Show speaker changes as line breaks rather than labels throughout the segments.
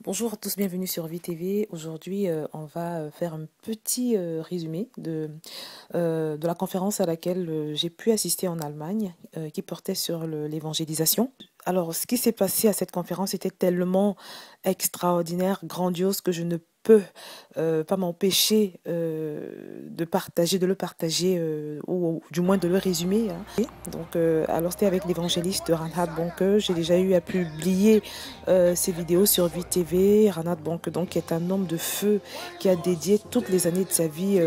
Bonjour à tous, bienvenue sur VTV. Aujourd'hui, on va faire un petit résumé de la conférence à laquelle j'ai pu assister en Allemagne, qui portait sur l'évangélisation. Alors, ce qui s'est passé à cette conférence était tellement extraordinaire, grandiose, que je ne peux pas m'empêcher de le partager, ou du moins de le résumer, hein. Donc, alors c'était avec l'évangéliste Reinhard Bonke. J'ai déjà eu à publier ses vidéos sur VTV. Reinhard Bonke, donc, qui est un homme de feu qui a dédié toutes les années de sa vie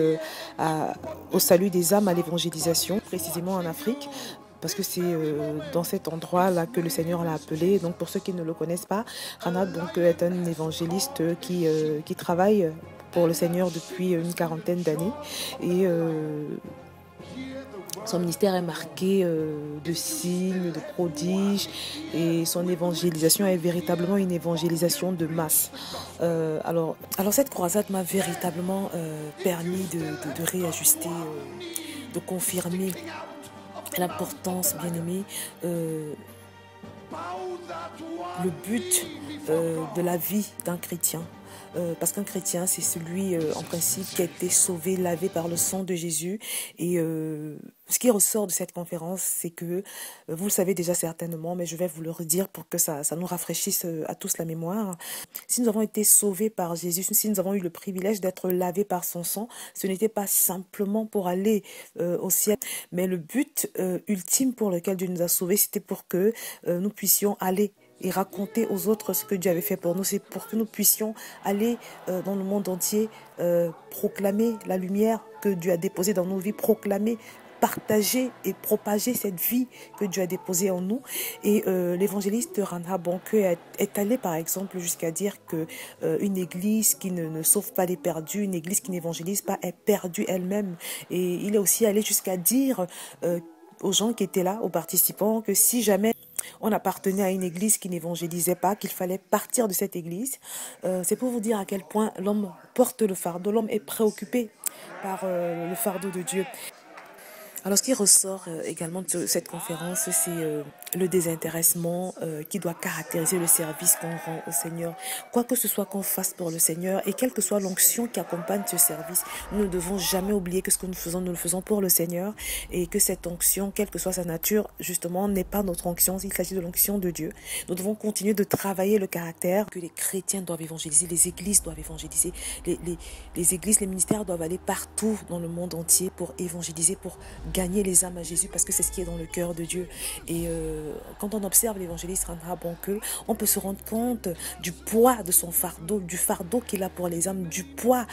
au salut des âmes, à l'évangélisation, précisément en Afrique. Parce que c'est dans cet endroit-là que le Seigneur l'a appelé. Donc pour ceux qui ne le connaissent pas, Reinhard Bonke est un évangéliste qui travaille pour le Seigneur depuis une quarantaine d'années. Et son ministère est marqué de signes, de prodiges, et son évangélisation est véritablement une évangélisation de masse. Alors cette croisade m'a véritablement permis de réajuster, de confirmer l'importance, bien aimé, le but de la vie d'un chrétien. Parce qu'un chrétien, c'est celui, en principe, qui a été sauvé, lavé par le sang de Jésus. Et ce qui ressort de cette conférence, c'est que, vous le savez déjà certainement, mais je vais vous le redire pour que ça nous rafraîchisse à tous la mémoire. Si nous avons été sauvés par Jésus, si nous avons eu le privilège d'être lavés par son sang, ce n'était pas simplement pour aller au ciel, mais le but ultime pour lequel Dieu nous a sauvés, c'était pour que nous puissions aller et raconter aux autres ce que Dieu avait fait pour nous. C'est pour que nous puissions aller dans le monde entier, proclamer la lumière que Dieu a déposée dans nos vies, proclamer, partager et propager cette vie que Dieu a déposée en nous. Et l'évangéliste Reinhard Bonke est allé par exemple jusqu'à dire que une église qui ne sauve pas les perdus, une église qui n'évangélise pas est perdue elle-même. Et il est aussi allé jusqu'à dire aux gens qui étaient là, aux participants, que si jamais on appartenait à une église qui n'évangélisait pas, qu'il fallait partir de cette église. C'est pour vous dire à quel point l'homme porte le fardeau, l'homme est préoccupé par le fardeau de Dieu. Alors, ce qui ressort également de cette conférence, c'est le désintéressement qui doit caractériser le service qu'on rend au Seigneur. Quoi que ce soit qu'on fasse pour le Seigneur et quelle que soit l'onction qui accompagne ce service, nous ne devons jamais oublier que ce que nous le faisons pour le Seigneur, et que cette onction, quelle que soit sa nature, justement, n'est pas notre onction, il s'agit de l'onction de Dieu. Nous devons continuer de travailler le caractère, que les chrétiens doivent évangéliser, les églises doivent évangéliser, les églises, les ministères doivent aller partout dans le monde entier pour évangéliser, pour gagner les âmes à Jésus, parce que c'est ce qui est dans le cœur de Dieu. Et quand on observe l'évangéliste Reinhard Bonke, on peut se rendre compte du poids de son fardeau, du fardeau qu'il a pour les âmes, du poids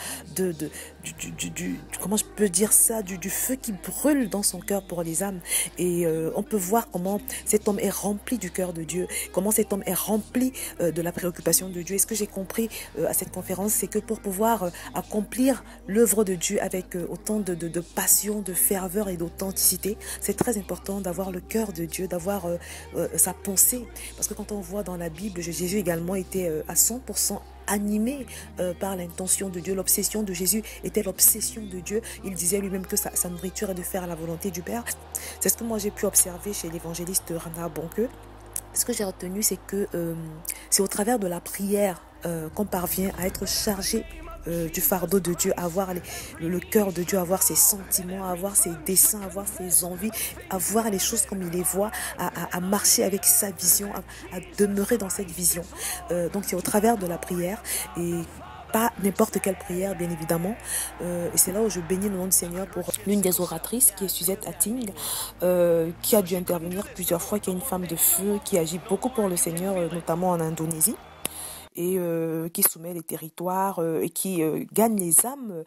comment je peux dire ça, du feu qui brûle dans son cœur pour les âmes. Et on peut voir comment cet homme est rempli du cœur de Dieu, comment cet homme est rempli de la préoccupation de Dieu. Et ce que j'ai compris à cette conférence, c'est que pour pouvoir accomplir l'œuvre de Dieu avec autant de passion, de ferveur et d'authenticité, c'est très important d'avoir le cœur de Dieu, d'avoir sa pensée. Parce que quand on voit dans la Bible, Jésus également était à 100% animé par l'intention de Dieu. L'obsession de Jésus était l'obsession de Dieu. Il disait lui-même que sa nourriture est de faire la volonté du Père. C'est ce que moi j'ai pu observer chez l'évangéliste Reinhard Bonke. Ce que j'ai retenu, c'est que c'est au travers de la prière qu'on parvient à être chargé du fardeau de Dieu, à avoir le cœur de Dieu, à avoir ses sentiments, à avoir ses desseins, à avoir ses envies, à voir les choses comme il les voit, à marcher avec sa vision, à demeurer dans cette vision. Donc c'est au travers de la prière, et pas n'importe quelle prière, bien évidemment. Et c'est là où je bénis le nom du Seigneur pour l'une des oratrices, qui est Suzette Atting, qui a dû intervenir plusieurs fois, qui est une femme de feu, qui agit beaucoup pour le Seigneur, notamment en Indonésie, et qui soumet les territoires et qui gagne les âmes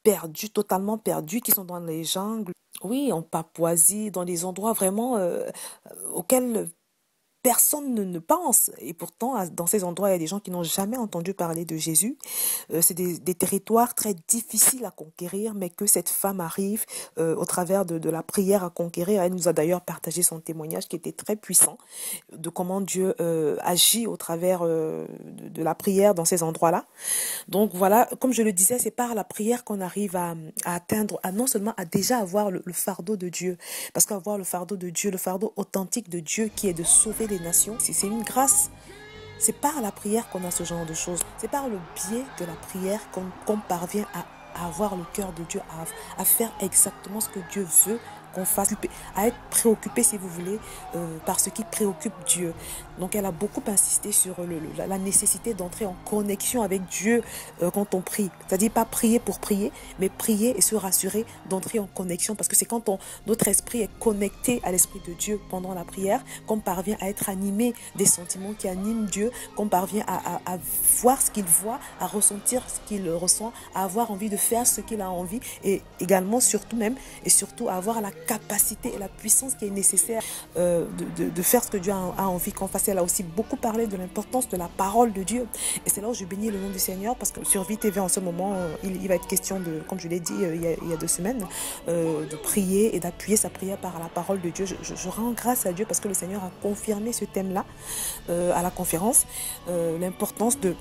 perdues, totalement perdues, qui sont dans les jungles, oui, en Papouasie, dans des endroits vraiment auxquels personne ne pense. Et pourtant, dans ces endroits, il y a des gens qui n'ont jamais entendu parler de Jésus. C'est des territoires très difficiles à conquérir, mais que cette femme arrive au travers de la prière à conquérir. Elle nous a d'ailleurs partagé son témoignage qui était très puissant, de comment Dieu agit au travers de la prière dans ces endroits-là. Donc voilà, comme je le disais, c'est par la prière qu'on arrive à atteindre, non seulement à déjà avoir le fardeau de Dieu, parce qu'avoir le fardeau de Dieu, le fardeau authentique de Dieu qui est de sauver les nations, c'est une grâce. c'est par la prière qu'on a ce genre de choses. C'est par le biais de la prière qu'on parvient à avoir le cœur de Dieu, à faire exactement ce que Dieu veut qu'on fasse, à être préoccupé, si vous voulez, par ce qui préoccupe Dieu. Donc elle a beaucoup insisté sur la nécessité d'entrer en connexion avec Dieu quand on prie. C'est-à-dire pas prier pour prier, mais prier et se rassurer d'entrer en connexion, parce que c'est quand notre esprit est connecté à l'esprit de Dieu pendant la prière qu'on parvient à être animé des sentiments qui animent Dieu, qu'on parvient à voir ce qu'il voit, à ressentir ce qu'il ressent, à avoir envie de faire ce qu'il a envie, et également, surtout même, et surtout à avoir la capacité et la puissance qui est nécessaire de faire ce que Dieu a envie qu'on fasse. Elle a aussi beaucoup parlé de l'importance de la parole de Dieu, et c'est là où je bénis le nom du Seigneur, parce que sur Vie TV en ce moment, il va être question de, comme je l'ai dit il y a 2 semaines, de prier et d'appuyer sa prière par la parole de Dieu. Je rends grâce à Dieu parce que le Seigneur a confirmé ce thème-là à la conférence, l'importance de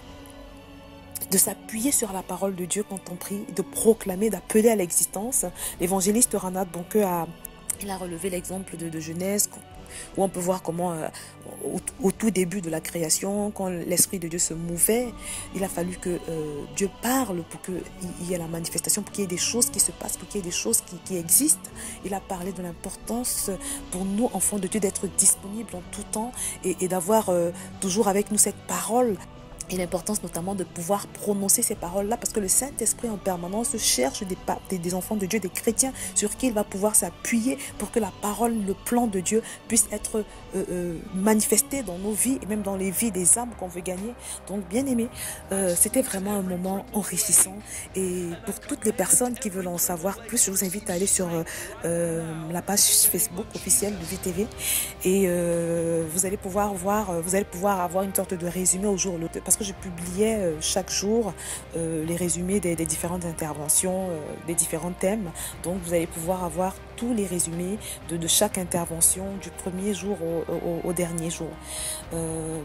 s'appuyer sur la parole de Dieu quand on prie, de proclamer, d'appeler à l'existence. L'évangéliste Reinhard Bonnke il a relevé l'exemple de Genèse, où on peut voir comment au tout début de la création, quand l'Esprit de Dieu se mouvait, il a fallu que Dieu parle pour qu'il y ait la manifestation, pour qu'il y ait des choses qui se passent, pour qu'il y ait des choses qui existent. Il a parlé de l'importance pour nous, enfants de Dieu, d'être disponibles en tout temps et d'avoir toujours avec nous cette parole. Et l'importance notamment de pouvoir prononcer ces paroles-là, parce que le Saint-Esprit en permanence cherche des enfants de Dieu, des chrétiens sur qui il va pouvoir s'appuyer pour que la parole, le plan de Dieu puisse être manifesté dans nos vies et même dans les vies des âmes qu'on veut gagner. Donc bien aimé, c'était vraiment un moment enrichissant, et pour toutes les personnes qui veulent en savoir plus, je vous invite à aller sur la page Facebook officielle de Vie TV, et vous allez pouvoir avoir une sorte de résumé au jour le jour, parce que je publiais chaque jour les résumés des différentes interventions, des différents thèmes. Donc vous allez pouvoir avoir tous les résumés de chaque intervention du premier jour au dernier jour.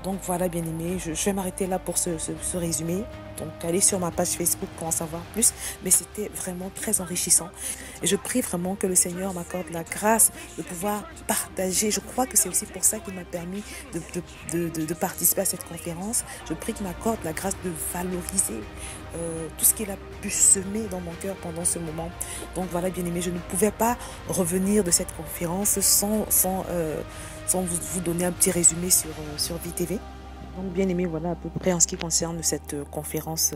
Donc voilà, bien aimé, je vais m'arrêter là pour ce résumé. Donc allez sur ma page Facebook pour en savoir plus, mais c'était vraiment très enrichissant, et je prie vraiment que le Seigneur m'accorde la grâce de pouvoir partager. Je crois que c'est aussi pour ça qu'il m'a permis de participer à cette conférence. Je prie qu'il m'accorde la grâce de valoriser tout ce qu'il a pu semer dans mon cœur pendant ce moment. Donc voilà, bien aimé, je ne pouvais pas revenir de cette conférence sans vous donner un petit résumé sur Vie TV. Donc bien aimé, voilà à peu près en ce qui concerne cette conférence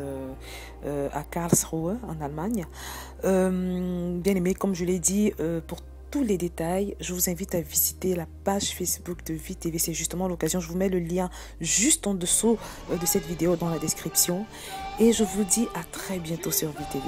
à Karlsruhe en Allemagne. Bien aimé, comme je l'ai dit, pour tous les détails, je vous invite à visiter la page Facebook de Vie TV. C'est justement l'occasion, je vous mets le lien juste en dessous de cette vidéo dans la description. Et je vous dis à très bientôt sur Vie TV.